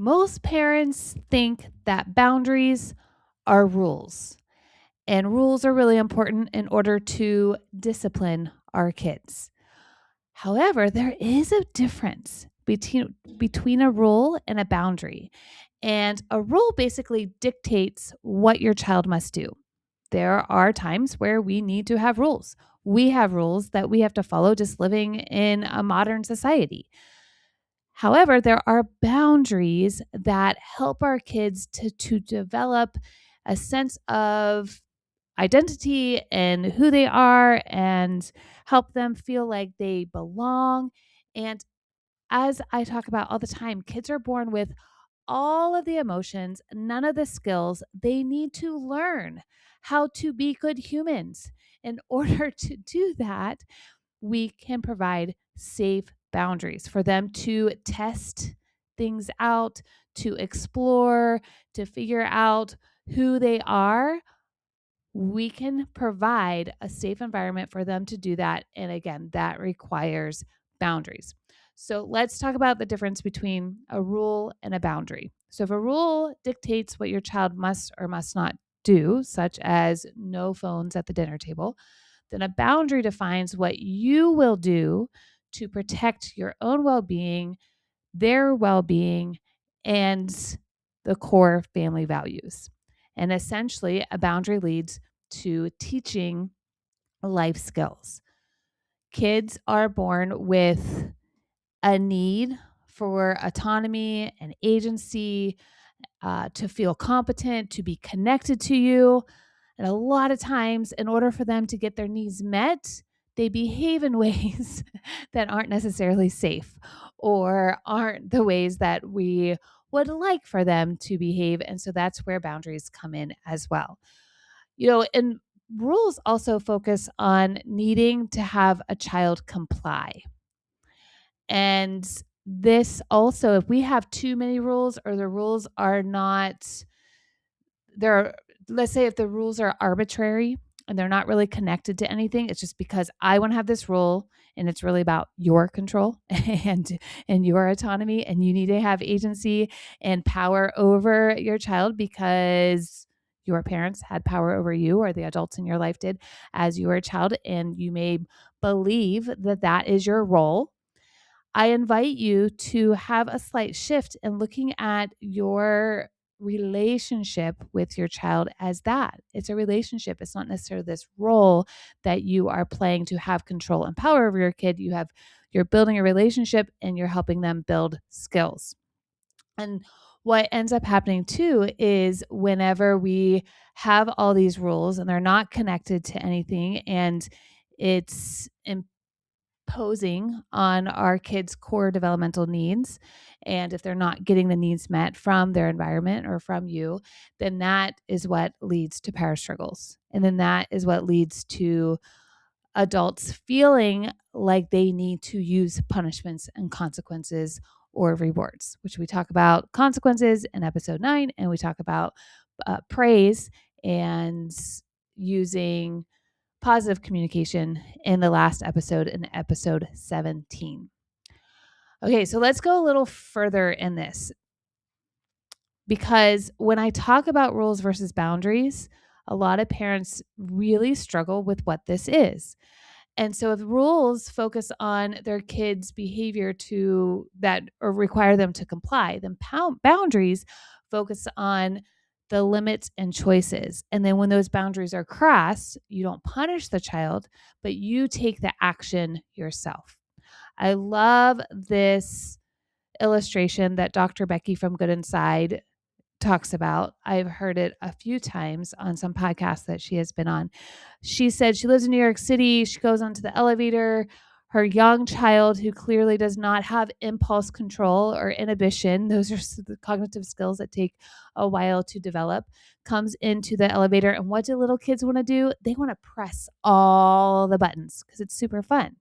Most parents think that boundaries are rules, and rules are really important in order to discipline our kids. However, there is a difference between a rule and a boundary. And a rule basically dictates what your child must do. There are times where we need to have rules. We have rules that we have to follow just living in a modern society. However, there are boundaries that help our kids to develop a sense of identity and who they are and help them feel like they belong. And as I talk about all the time, kids are born with all of the emotions, none of the skills. They need to learn how to be good humans. In order to do that, we can provide safe boundaries for them to test things out, to explore, to figure out who they are. We can provide a safe environment for them to do that. And again, that requires boundaries. So let's talk about the difference between a rule and a boundary. So if a rule dictates what your child must or must not do, such as no phones at the dinner table, then a boundary defines what you will do to protect your own well being, their well being, and the core family values. And essentially, a boundary leads to teaching life skills. Kids are born with a need for autonomy and agency, to feel competent, to be connected to you. And a lot of times, in order for them to get their needs met, they behave in ways that aren't necessarily safe or aren't the ways that we would like for them to behave. And so that's where boundaries come in as well. And rules also focus on needing to have a child comply. And this also, if we have too many rules or the rules are not there, let's say if the rules are arbitrary and they're not really connected to anything, it's just because I want to have this rule and it's really about your control and your autonomy, and you need to have agency and power over your child because your parents had power over you or the adults in your life did as you were a child, and you may believe that that is your role. I invite you to have a slight shift in looking at your relationship with your child as that. It's a relationship. It's not necessarily this role that you are playing to have control and power over your kid. You're building a relationship and you're helping them build skills. And what ends up happening too is whenever we have all these rules and they're not connected to anything, and it's imposing on our kids' core developmental needs, and if they're not getting the needs met from their environment or from you, then that is what leads to power struggles. And then that is what leads to adults feeling like they need to use punishments and consequences or rewards, which we talk about consequences in episode 9, and we talk about praise and using positive communication in the last episode, in episode 17. Okay, so let's go a little further in this, because when I talk about rules versus boundaries, a lot of parents really struggle with what this is. And so if rules focus on their kids' behavior to that or require them to comply, then boundaries focus on the limits and choices. And then when those boundaries are crossed, you don't punish the child, but you take the action yourself. I love this illustration that Dr. Becky from Good Inside talks about. I've heard it a few times on some podcasts that she has been on. She said she lives in New York City. She goes onto the elevator. Her young child, who clearly does not have impulse control or inhibition, those are the cognitive skills that take a while to develop, comes into the elevator. And what do little kids want to do? They want to press all the buttons because it's super fun.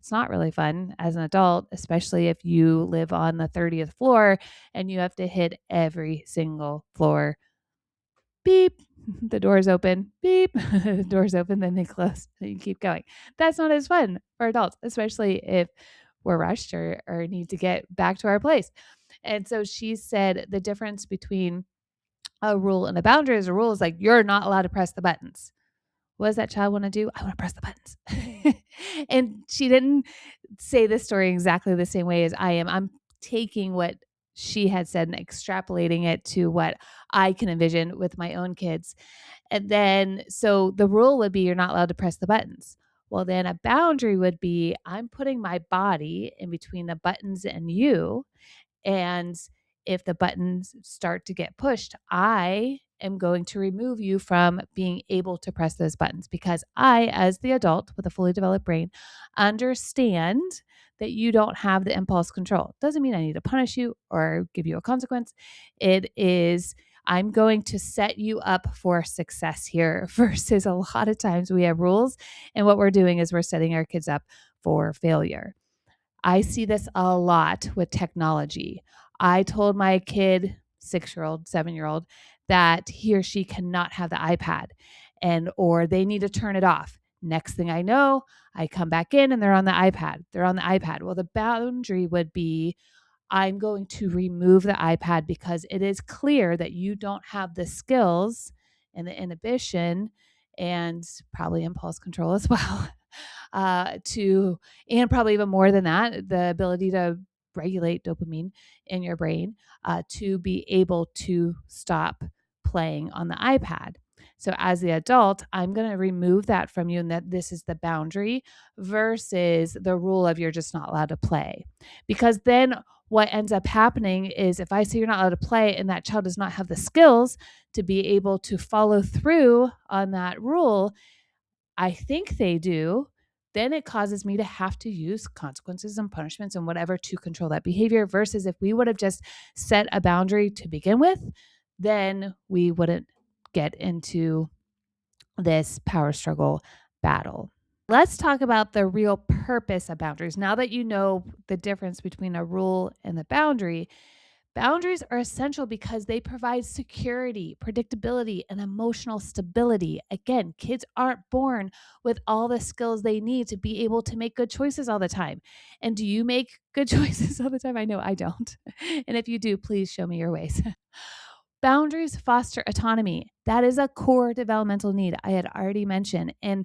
It's not really fun as an adult, especially if you live on the 30th floor and you have to hit every single floor. Beep, the doors open. Beep, the doors open, then they close, and you keep going. That's not as fun for adults, especially if we're rushed or need to get back to our place. And so she said the difference between a rule and a boundary is a rule is like, you're not allowed to press the buttons. What does that child want to do? I want to press the buttons. And she didn't say this story exactly the same way as I am. I'm taking what she had said and extrapolating it to what I can envision with my own kids. And then, so the rule would be you're not allowed to press the buttons. Well, then a boundary would be I'm putting my body in between the buttons and you. And if the buttons start to get pushed, I am going to remove you from being able to press those buttons because I, as the adult with a fully developed brain, understand that you don't have the impulse control. Doesn't mean I need to punish you or give you a consequence. It is, I'm going to set you up for success here versus a lot of times we have rules. And what we're doing is we're setting our kids up for failure. I see this a lot with technology. I told my kid, 6-year-old, 7-year-old, that he or she cannot have the iPad or they need to turn it off. Next thing I know, I come back in and they're on the iPad. They're on the iPad. Well, the boundary would be I'm going to remove the iPad because it is clear that you don't have the skills and the inhibition and probably impulse control as well and probably even more than that, the ability to regulate dopamine in your brain to be able to stop playing on the iPad. So as the adult, I'm going to remove that from you and that this is the boundary versus the rule of you're just not allowed to play. Because then what ends up happening is if I say you're not allowed to play and that child does not have the skills to be able to follow through on that rule, I think they do, then it causes me to have to use consequences and punishments and whatever to control that behavior versus if we would have just set a boundary to begin with, then we wouldn't get into this power struggle battle. Let's talk about the real purpose of boundaries. Now that you know the difference between a rule and the boundary, boundaries are essential because they provide security, predictability, and emotional stability. Again, kids aren't born with all the skills they need to be able to make good choices all the time. And do you make good choices all the time? I know I don't. And if you do, please show me your ways. Boundaries foster autonomy. That is a core developmental need I had already mentioned. And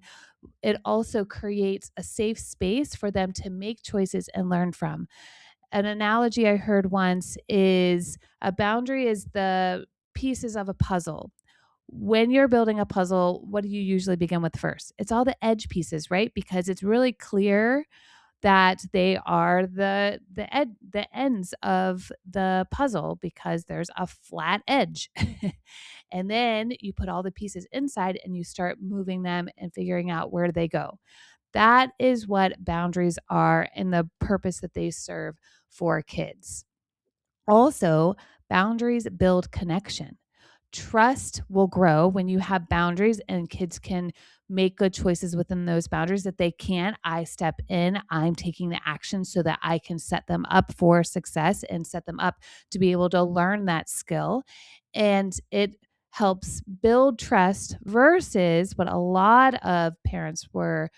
it also creates a safe space for them to make choices and learn from. An analogy I heard once is a boundary is the pieces of a puzzle. When you're building a puzzle, what do you usually begin with first? It's all the edge pieces, right? Because it's really clear that they are the ends of the puzzle because there's a flat edge. And then you put all the pieces inside and you start moving them and figuring out where they go. That is what boundaries are and the purpose that they serve for kids. Also, boundaries build connection. Trust will grow when you have boundaries and kids can make good choices within those boundaries that they can. I step in, I'm taking the action so that I can set them up for success and set them up to be able to learn that skill. And it helps build trust versus what a lot of parents were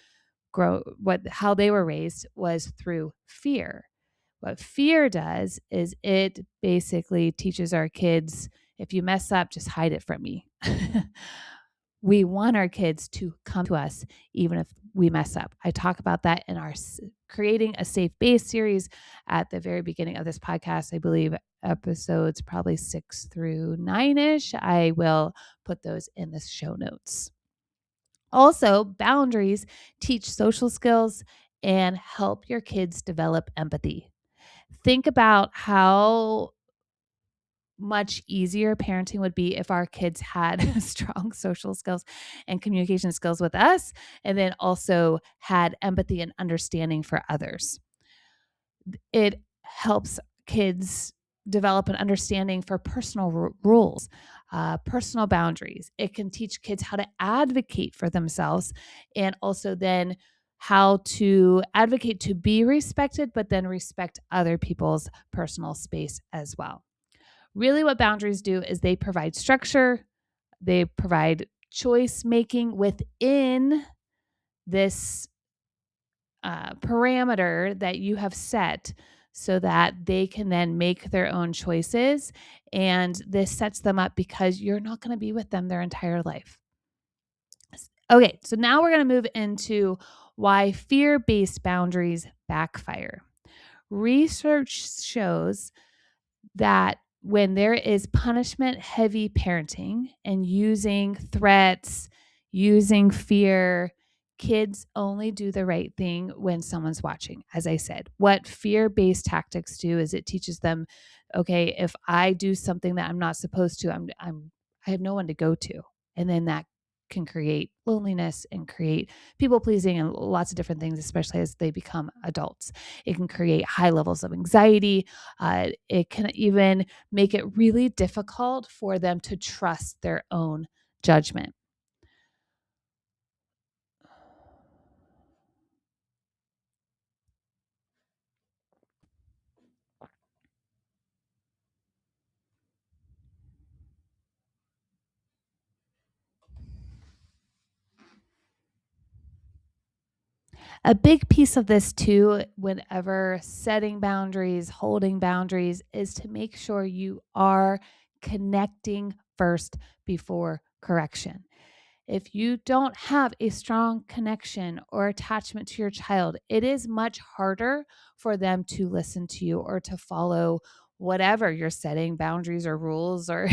how they were raised was through fear. What fear does is it basically teaches our kids, if you mess up, just hide it from me. We want our kids to come to us even if we mess up. I talk about that in our Creating a Safe Base series at the very beginning of this podcast. I believe episodes probably 6 through 9-ish. I will put those in the show notes. Also, boundaries teach social skills and help your kids develop empathy. Think about how much easier parenting would be if our kids had strong social skills and communication skills with us, and then also had empathy and understanding for others. It helps kids develop an understanding for personal rules, personal boundaries. It can teach kids how to advocate for themselves and also then how to advocate to be respected, but then respect other people's personal space as well. Really, what boundaries do is they provide structure, they provide choice making within this parameter that you have set so that they can then make their own choices. And this sets them up because you're not going to be with them their entire life. Okay, so now we're going to move into why fear-based boundaries backfire. Research shows that when there is punishment heavy parenting and using threats, using fear, kids only do the right thing when someone's watching. As I said, what fear-based tactics do is it teaches them, okay, if I do something that I'm not supposed to, I have no one to go to. And then that can create loneliness and create people pleasing and lots of different things, especially as they become adults. It can create high levels of anxiety. It can even make it really difficult for them to trust their own judgment. A big piece of this too, whenever setting boundaries, holding boundaries, is to make sure you are connecting first before correction. If you don't have a strong connection or attachment to your child, it is much harder for them to listen to you or to follow whatever you're setting, boundaries or rules or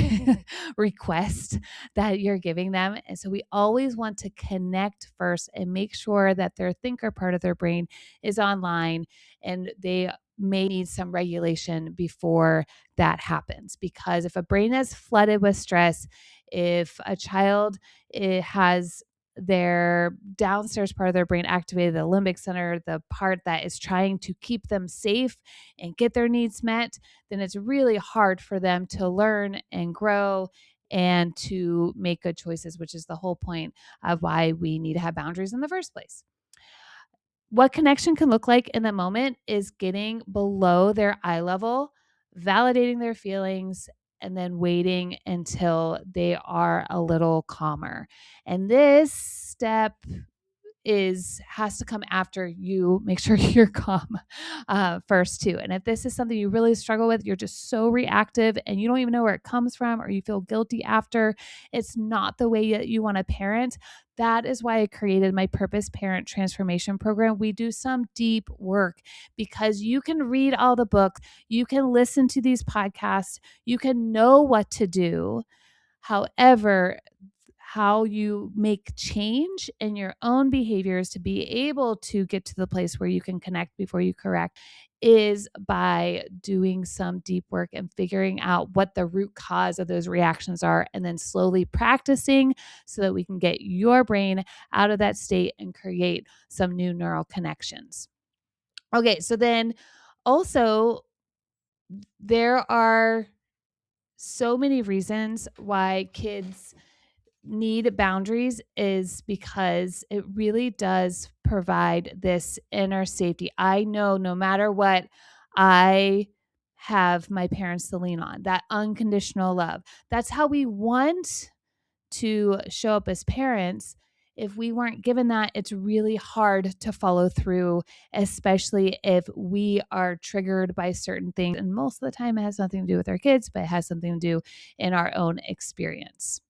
requests that you're giving them. And so we always want to connect first and make sure that their thinker part of their brain is online, and they may need some regulation before that happens. Because if a brain is flooded with stress, if a child has their downstairs part of their brain activated, the limbic center, the part that is trying to keep them safe and get their needs met, then it's really hard for them to learn and grow and to make good choices, which is the whole point of why we need to have boundaries in the first place. What connection can look like in the moment is getting below their eye level, validating their feelings, and then waiting until they are a little calmer. And this step has to come after you make sure you're calm first too. And if this is something you really struggle with, you're just so reactive and you don't even know where it comes from, or you feel guilty after, it's not the way that you want to parent. That is why I created my Purpose Parent Transformation Program. We do some deep work because you can read all the books, you can listen to these podcasts, you can know what to do. However, how you make change in your own behaviors to be able to get to the place where you can connect before you correct is by doing some deep work and figuring out what the root cause of those reactions are, and then slowly practicing so that we can get your brain out of that state and create some new neural connections. Okay, so then also there are so many reasons why kids need boundaries, is because it really does provide this inner safety. I know no matter what, I have my parents to lean on, that unconditional love. That's how we want to show up as parents. If we weren't given that, it's really hard to follow through, especially if we are triggered by certain things. And most of the time, it has nothing to do with our kids, but it has something to do in our own experience.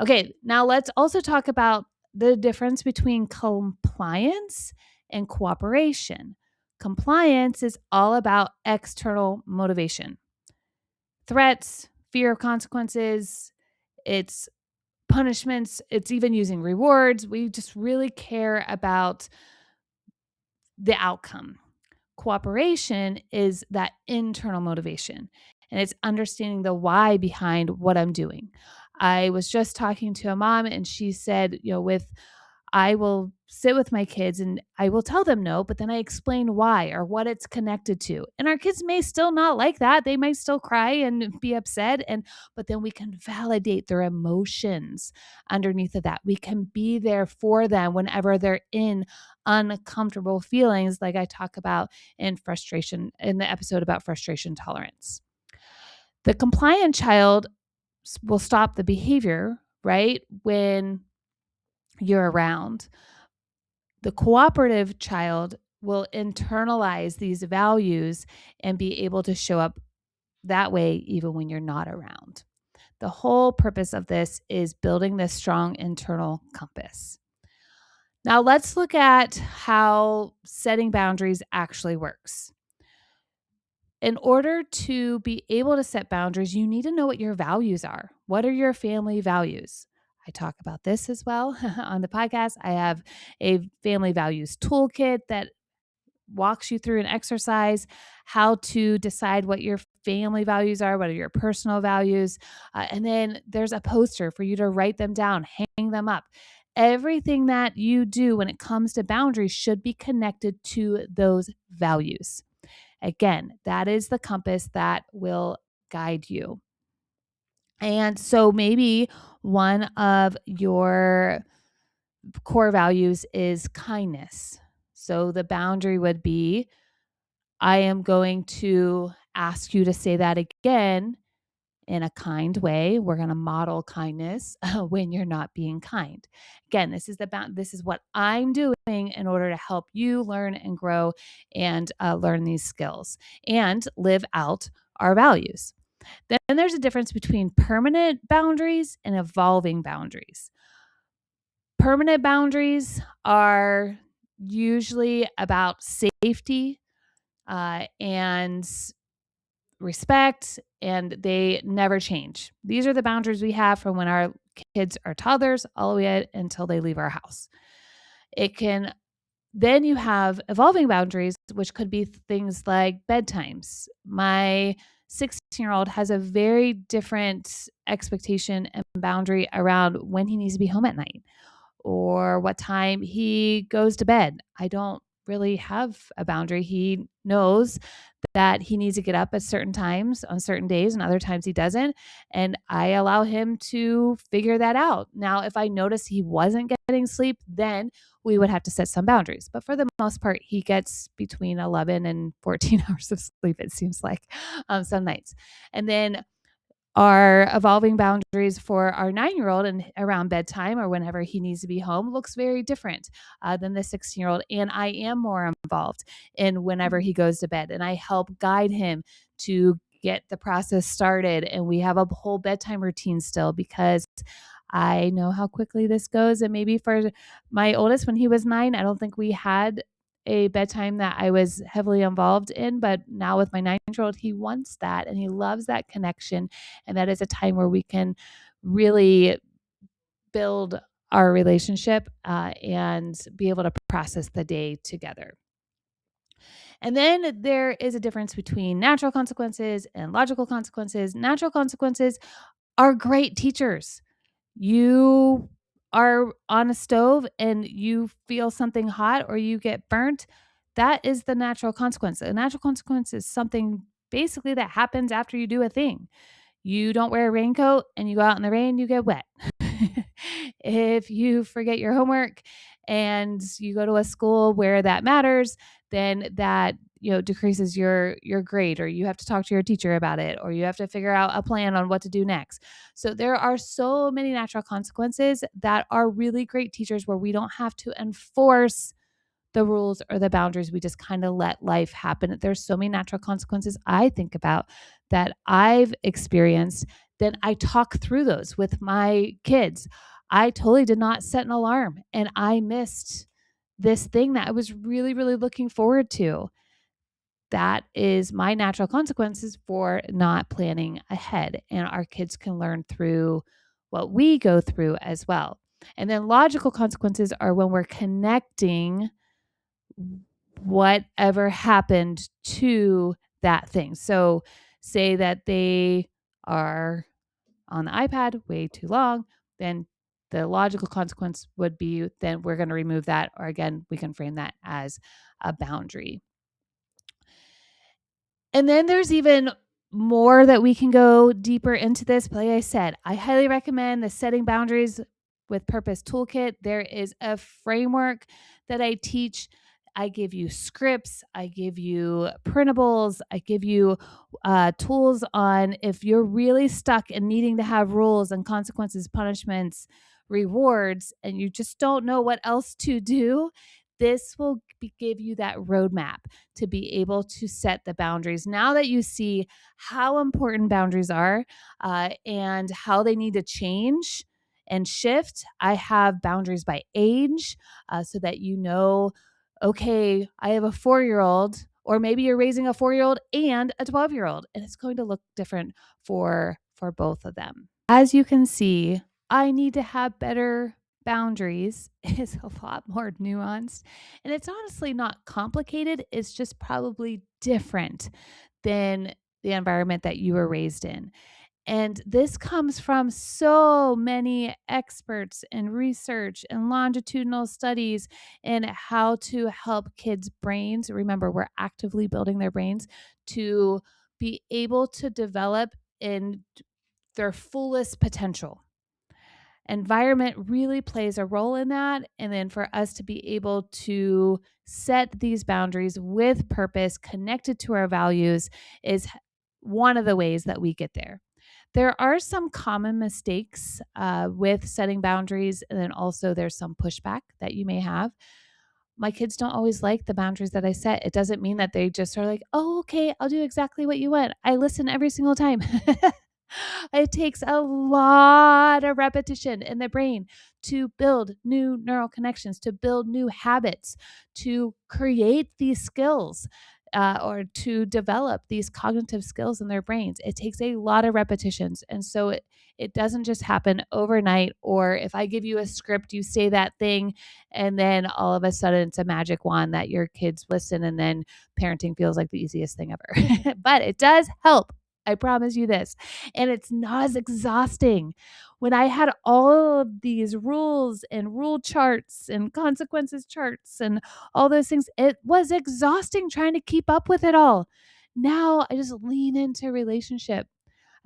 Okay, now let's also talk about the difference between compliance and cooperation. Compliance is all about external motivation, threats, fear of consequences, it's punishments, it's even using rewards. We just really care about the outcome. Cooperation is that internal motivation, and it's understanding the why behind what I'm doing. I was just talking to a mom and she said, I will sit with my kids and I will tell them no, but then I explain why or what it's connected to. And our kids may still not like that. They might still cry and be upset, but then we can validate their emotions underneath of that. We can be there for them whenever they're in uncomfortable feelings, like I talk about in the episode about frustration tolerance. The compliant child will stop the behavior, right, when you're around. The cooperative child will internalize these values and be able to show up that way even when you're not around. The whole purpose of this is building this strong internal compass. Now, let's look at how setting boundaries actually works. In order to be able to set boundaries, you need to know what your values are. What are your family values? I talk about this as well on the podcast. I have a family values toolkit that walks you through an exercise how to decide what your family values are, what are your personal values. And then there's a poster for you to write them down, hang them up. Everything that you do when it comes to boundaries should be connected to those values. Again, that is the compass that will guide you. And so maybe one of your core values is kindness. So the boundary would be, I am going to ask you to say that again in a kind way. We're going to model kindness when you're not being kind. Again, this is what I'm doing in order to help you learn and grow and learn these skills and live out our values. Then there's a difference between permanent boundaries and evolving boundaries. Permanent boundaries are usually about safety and respect, and they never change. These are the boundaries we have from when our kids are toddlers all the way until they leave our house. Then you have evolving boundaries, which could be things like bedtimes. My 16-year-old has a very different expectation and boundary around when he needs to be home at night or what time he goes to bed. I don't really have a boundary. He knows that he needs to get up at certain times on certain days and other times he doesn't. And I allow him to figure that out. Now, if I notice he wasn't getting sleep, then we would have to set some boundaries. But for the most part, he gets between 11 and 14 hours of sleep, it seems like, some nights. And then our evolving boundaries for our 9-year-old and around bedtime or whenever he needs to be home looks very different than the 16-year-old. And I am more involved in whenever he goes to bed. And I help guide him to get the process started. And we have a whole bedtime routine still because I know how quickly this goes. And maybe for my oldest, when he was 9, I don't think we had a bedtime that I was heavily involved in. But now with my 9-year-old, he wants that and he loves that connection. And that is a time where we can really build our relationship and be able to process the day together. And then there is a difference between natural consequences and logical consequences. Natural consequences are great teachers. You are on a stove and you feel something hot or you get burnt, that is the natural consequence. A natural consequence is something basically that happens after you do a thing. You don't wear a raincoat and you go out in the rain, you get wet. If you forget your homework and you go to a school where that matters, then that decreases your grade, or you have to talk to your teacher about it, or you have to figure out a plan on what to do next. So there are so many natural consequences that are really great teachers where we don't have to enforce the rules or the boundaries. We just kind of let life happen. There's so many natural consequences I think about that I've experienced. Then I talk through those with my kids. I totally did not set an alarm and I missed this thing that I was really, really looking forward to. That is my natural consequences for not planning ahead. And our kids can learn through what we go through as well. And then logical consequences are when we're connecting whatever happened to that thing. So say that they are on the iPad way too long, then the logical consequence would be then we're going to remove that, or again, we can frame that as a boundary. And then there's even more that we can go deeper into this. But like I said, I highly recommend the Setting Boundaries with Purpose Toolkit. There is a framework that I teach. I give you scripts, I give you printables, I give you tools on if you're really stuck and needing to have rules and consequences, punishments, rewards, and you just don't know what else to do. this will give you that roadmap to be able to set the boundaries. Now that you see how important boundaries are and how they need to change and shift, I have boundaries by age so that you know, okay, I have a 4-year-old, or maybe you're raising a 4-year-old and a 12-year-old, and it's going to look different for both of them. As you can see, I need to have better boundaries is a lot more nuanced, and it's honestly not complicated. It's just probably different than the environment that you were raised in. And this comes from so many experts and research and longitudinal studies in how to help kids' brains. Remember, we're actively building their brains to be able to develop in their fullest potential. Environment really plays a role in that. And then for us to be able to set these boundaries with purpose, connected to our values, is one of the ways that we get there. There are some common mistakes with setting boundaries, and then also there's some pushback that you may have. My kids don't always like the boundaries that I set. It doesn't mean that they just are like, oh, okay, I'll do exactly what you want. I listen every single time. It takes a lot of repetition in the brain to build new neural connections, to build new habits, to create these skills. Or to develop these cognitive skills in their brains. It takes a lot of repetitions. And so it doesn't just happen overnight, or if I give you a script, you say that thing, and then all of a sudden it's a magic wand that your kids listen, and then parenting feels like the easiest thing ever. But it does help. I promise you this. And it's not as exhausting. When I had all of these rules and rule charts and consequences charts and all those things, it was exhausting trying to keep up with it all. Now I just lean into relationship.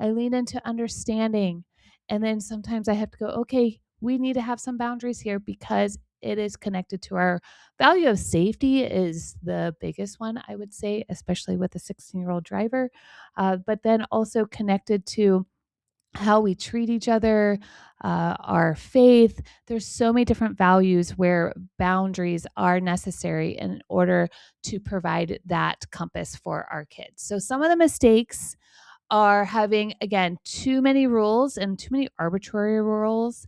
I lean into understanding. And then sometimes I have to go, okay, we need to have some boundaries here because it is connected to our value of safety is the biggest one, I would say, especially with a 16-year-old driver. But then also connected to how we treat each other, our faith. There's so many different values where boundaries are necessary in order to provide that compass for our kids. So some of the mistakes are having, again, too many rules and too many arbitrary rules.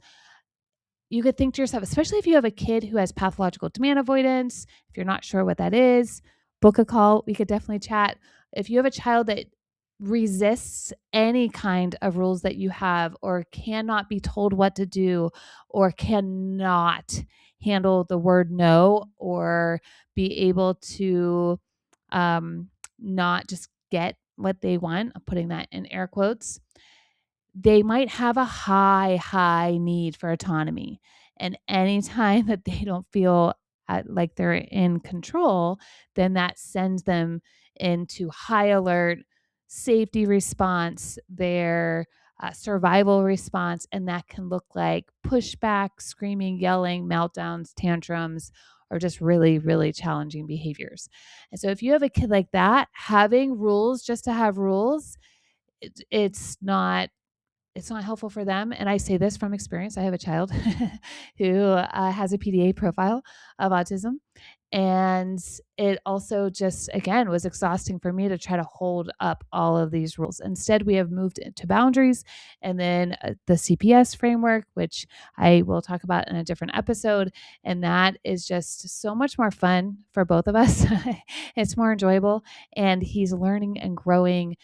You could think to yourself, especially if you have a kid who has pathological demand avoidance, if you're not sure what that is, book a call. We could definitely chat. If you have a child that resists any kind of rules that you have, or cannot be told what to do, or cannot handle the word no, or be able to not just get what they want, I'm putting that in air quotes, they might have a high need for autonomy. And anytime that they don't feel like they're in control, then that sends them into high alert, safety response, their survival response. And that can look like pushback, screaming, yelling, meltdowns, tantrums, or just really, really challenging behaviors. And so if you have a kid like that, having rules just to have rules, it's not helpful for them. And I say this from experience. I have a child who has a PDA profile of autism. And it also just, again, was exhausting for me to try to hold up all of these rules. Instead, we have moved into boundaries and then the CPS framework, which I will talk about in a different episode. And that is just so much more fun for both of us. It's more enjoyable. And he's learning and growing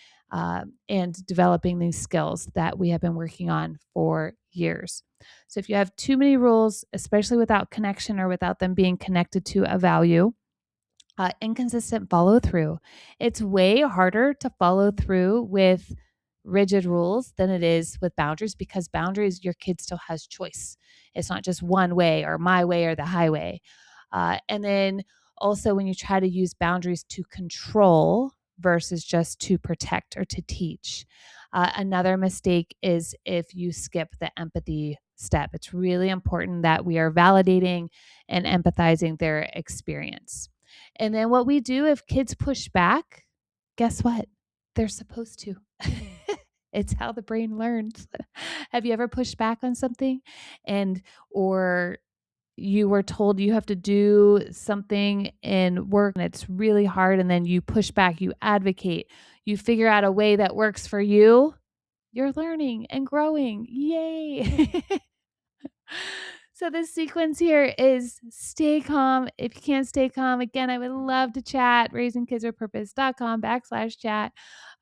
and developing these skills that we have been working on for years. So if you have too many rules, especially without connection or without them being connected to a value, inconsistent follow through. It's way harder to follow through with rigid rules than it is with boundaries, because boundaries, your kid still has choice. It's not just one way or my way or the highway. And then also when you try to use boundaries to control versus just to protect or to teach. Another mistake is if you skip the empathy step. It's really important that we are validating and empathizing their experience. And then what we do if kids push back, guess what? They're supposed to. It's how the brain learns. Have you ever pushed back on something or you were told you have to do something in work and it's really hard, and then you push back, you advocate, you figure out a way that works for you, you're learning and growing. Yay. So the sequence here is stay calm. If you can't stay calm, again, I would love to chat, raisingkidswithpurpose.com/chat.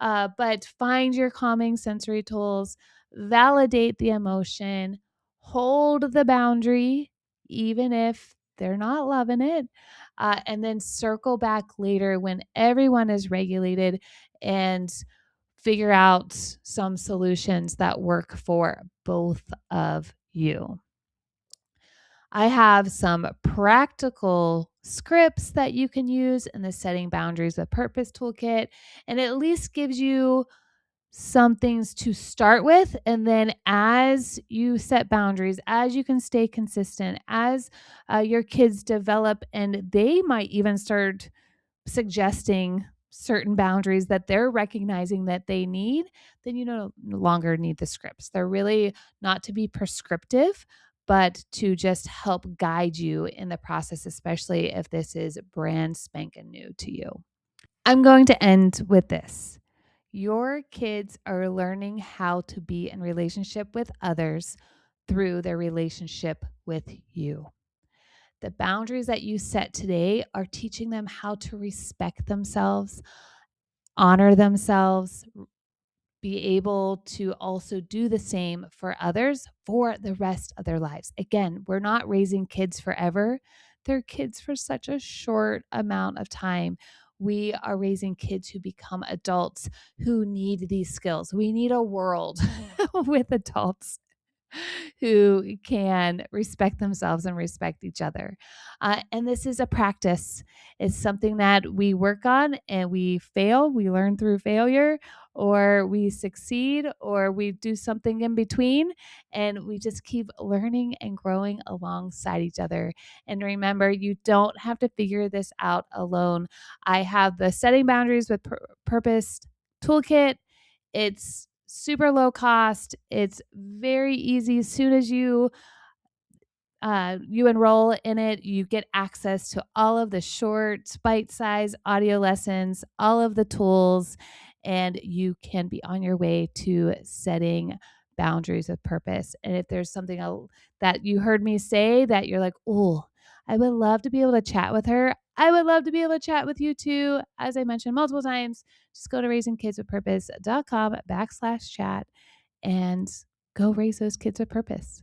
But find your calming sensory tools, validate the emotion, hold the boundary, even if they're not loving it, and then circle back later when everyone is regulated and figure out some solutions that work for both of you. I have some practical scripts that you can use in the Setting Boundaries with Purpose toolkit, and it at least gives you some things to start with. And then as you set boundaries, as you can stay consistent, as your kids develop, and they might even start suggesting certain boundaries that they're recognizing that they need, then you no longer need the scripts. They're really not to be prescriptive, but to just help guide you in the process, especially if this is brand spanking new to you. I'm going to end with this. Your kids are learning how to be in relationship with others through their relationship with you. The boundaries that you set today are teaching them how to respect themselves, honor themselves, be able to also do the same for others for the rest of their lives. Again, we're not raising kids forever. They're kids for such a short amount of time. We are raising kids who become adults who need these skills. We need a world with adults who can respect themselves and respect each other. And this is a practice. It's something that we work on and we fail. We learn through failure, or we succeed, or we do something in between. And we just keep learning and growing alongside each other. And remember, you don't have to figure this out alone. I have the Setting Boundaries with Purpose toolkit. It's super low cost. It's very easy. As soon as you enroll in it, you get access to all of the short, bite-sized audio lessons, all of the tools, and you can be on your way to setting boundaries with purpose. And if there's something that you heard me say that you're like, oh, I would love to be able to chat with her, I would love to be able to chat with you too. As I mentioned multiple times, just go to raisingkidswithpurpose.com/chat and go raise those kids with purpose.